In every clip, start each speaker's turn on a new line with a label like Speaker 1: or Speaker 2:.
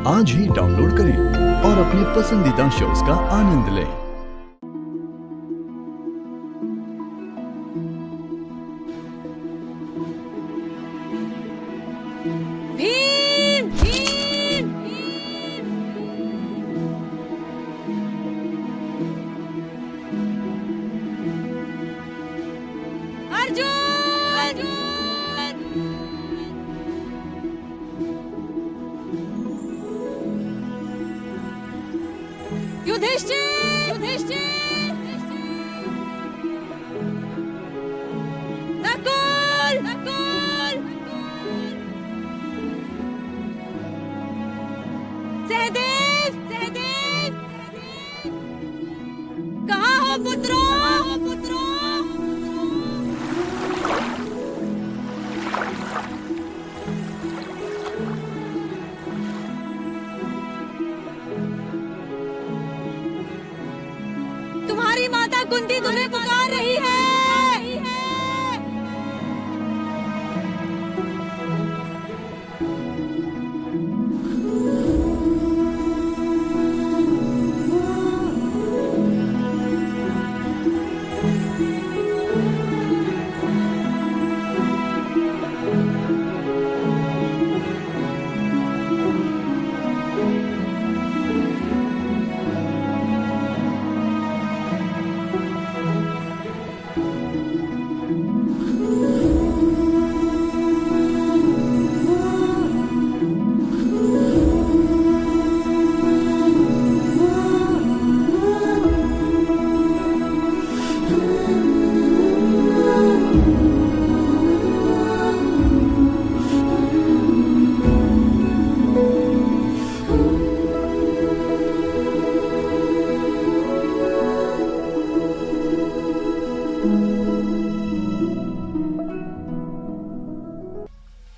Speaker 1: आज ही डाउनलोड करें और अपने पसंदीदा शोज का आनंद लें।
Speaker 2: भीम भीम अर्जुन युधिष्ठिर नकुल सहदेव कहाँ हो पुत्रों? तुम्हारी माता कुंती तुम्हें पुकार रही है।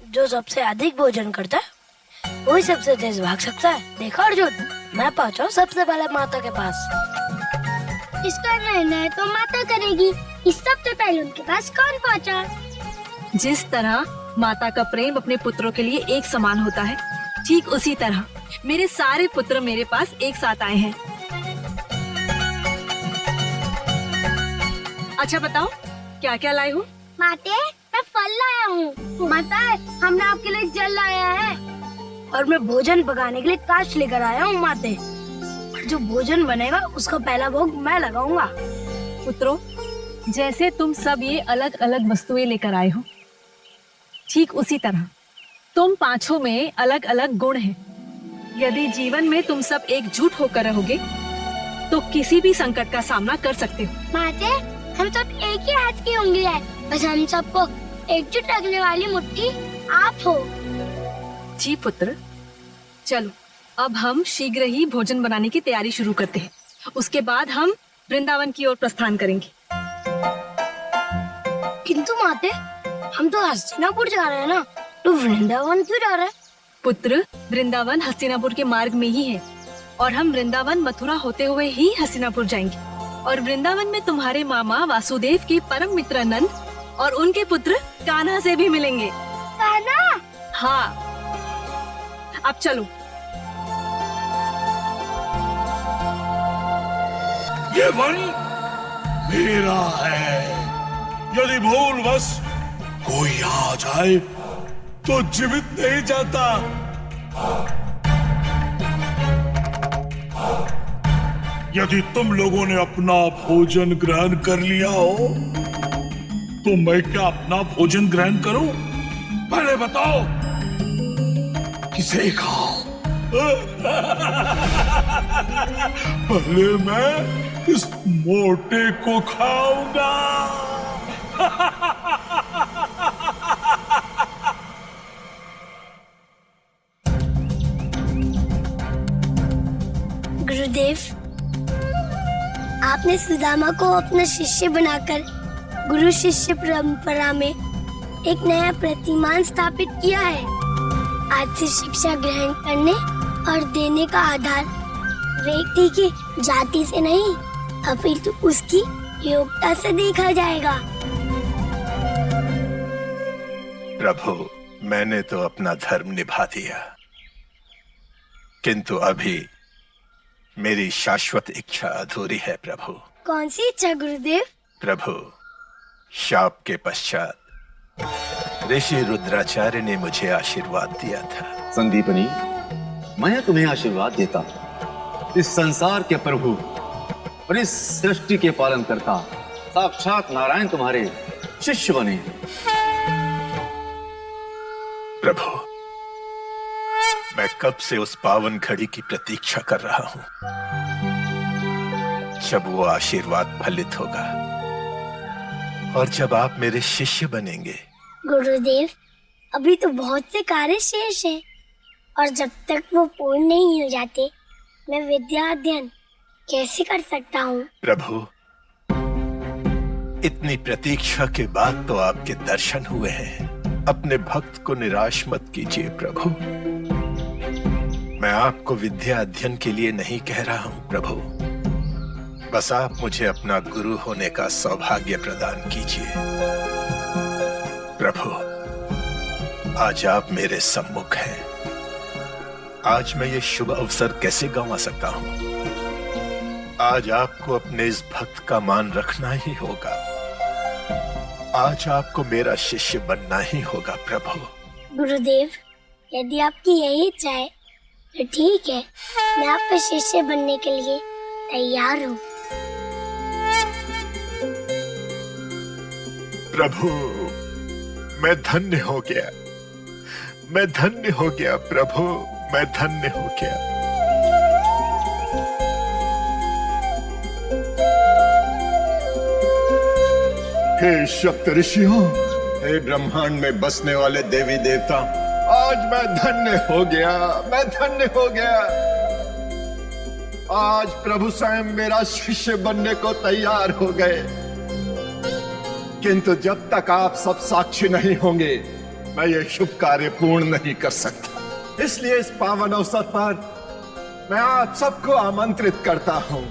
Speaker 3: जो सबसे अधिक भोजन करता है वही सबसे तेज भाग सकता है। देखा अर्जुन, मैं पहुंचा सबसे पहले माता के पास।
Speaker 4: इसका निर्णय तो माता करेगी। इस सबसे पहले उनके पास कौन पहुंचा?
Speaker 2: जिस तरह माता का प्रेम अपने पुत्रों के लिए एक समान होता है, ठीक उसी तरह मेरे सारे पुत्र मेरे पास एक साथ आए हैं। अच्छा बताओ, क्या क्या लाए हो?
Speaker 4: माते, मैं फल लाया हूँ। माता, हमने आपके लिए जल लाया है।
Speaker 3: और मैं भोजन पकाने के लिए काष्ठ लेकर आया हूँ माते। जो भोजन बनेगा उसका पहला भोग मैं लगाऊंगा।
Speaker 2: पुत्रों, जैसे तुम सब ये अलग अलग वस्तुएं लेकर आए हो, ठीक उसी तरह तुम पांचों में अलग अलग गुण हैं। यदि जीवन में तुम सब एकजुट होकर रहोगे तो किसी भी संकट का सामना कर सकते हो।
Speaker 4: माते, हम सब एक ही हाथ की उंगली है, बस हम सबको एकजुट रखने वाली मुट्ठी आप हो।
Speaker 2: जी पुत्र, चलो अब हम शीघ्र ही भोजन बनाने की तैयारी शुरू करते हैं। उसके बाद हम वृंदावन की ओर प्रस्थान करेंगे।
Speaker 3: किंतु माते, हम तो हस्तिनापुर जा रहे हैं ना, तो वृंदावन क्यों जा रहे हैं?
Speaker 2: पुत्र, वृंदावन हस्तिनापुर के मार्ग में ही है और हम वृंदावन मथुरा होते हुए ही हस्तिनापुर जाएंगे। और वृंदावन में तुम्हारे मामा वासुदेव के परम मित्र नंद और उनके पुत्र कान्हा से भी मिलेंगे।
Speaker 4: कान्हा?
Speaker 2: हाँ, अब चलो।
Speaker 5: ये वन मेरा है। यदि भूलवश कोई आ जाए तो जीवित नहीं जाता। यदि तुम लोगों ने अपना भोजन ग्रहण कर लिया हो तो मैं क्या अपना भोजन ग्रहण करूं? पहले बताओ, किसे खाओ? पहले मैं इस मोटे को खाऊंगा।
Speaker 4: गुरुदेव, आपने सुदामा को अपना शिष्य बनाकर गुरु शिष्य परंपरा में एक नया प्रतिमान स्थापित किया है। आज से शिक्षा ग्रहण करने और देने का आधार व्यक्ति की जाति से नहीं, अपितु उसकी योग्यता से देखा जाएगा।
Speaker 6: प्रभु, मैंने तो अपना धर्म निभा दिया। किंतु अभी मेरी शाश्वत इच्छा अधूरी है प्रभु।
Speaker 4: कौन सी इच्छा गुरुदेव?
Speaker 6: प्रभु, शाप के पश्चात ऋषि रुद्राचार्य ने मुझे आशीर्वाद दिया था।
Speaker 1: संदीपनी, मैं तुम्हें आशीर्वाद देता हूँ। इस संसार के प्रभु और इस सृष्टि के पालन करता साक्षात नारायण तुम्हारे शिष्य बने।
Speaker 6: प्रभु, मैं कब से उस पावन घड़ी की प्रतीक्षा कर रहा हूं, जब वो आशीर्वाद फलित होगा और जब आप मेरे शिष्य बनेंगे।
Speaker 4: गुरुदेव, अभी तो बहुत से कार्य शेष हैं और जब तक वो पूर्ण नहीं हो जाते मैं विद्या अध्ययन कैसे कर सकता हूँ?
Speaker 6: प्रभु, इतनी प्रतीक्षा के बाद तो आपके दर्शन हुए हैं। अपने भक्त को निराश मत कीजिए प्रभु। मैं आपको विद्या अध्ययन के लिए नहीं कह रहा हूं प्रभु, बस आप मुझे अपना गुरु होने का सौभाग्य प्रदान कीजिए। प्रभु, आज आप मेरे सम्मुख हैं। आज मैं ये शुभ अवसर कैसे गंवा सकता हूं? आज आपको अपने इस भक्त का मान रखना ही होगा। आज आपको मेरा शिष्य बनना ही होगा प्रभु।
Speaker 4: गुरुदेव, यदि आपकी यही इच्छा है तो ठीक है, मैं आपका शिष्य बनने के लिए तैयार हूँ।
Speaker 6: प्रभु, मैं धन्य हो गया, मैं धन्य हो गया प्रभु, मैं धन्य हो गया।
Speaker 7: हे सप्त ऋषियों, हे ब्रह्मांड में बसने वाले देवी देवता, आज मैं धन्य हो गया, मैं धन्य हो गया। आज प्रभु स्वयं मेरा शिष्य बनने को तैयार हो गए। किंतु जब तक आप सब साक्षी नहीं होंगे मैं ये शुभ कार्य पूर्ण नहीं कर सकता। इसलिए इस पावन अवसर पर मैं आप सबको आमंत्रित करता हूं।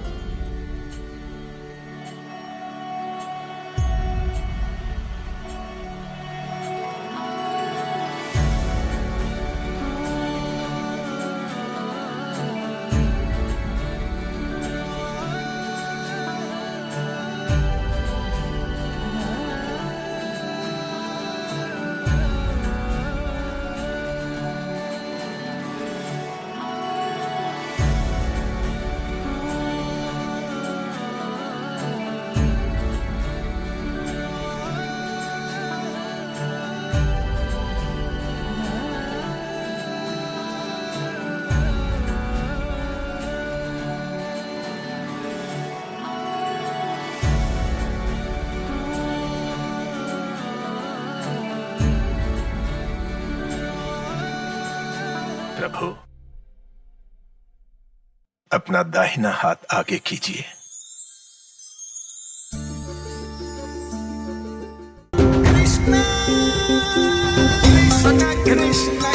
Speaker 6: प्रभु, अपना दाहिना हाथ आगे कीजिए।
Speaker 8: Krishna, Krishna, Krishna.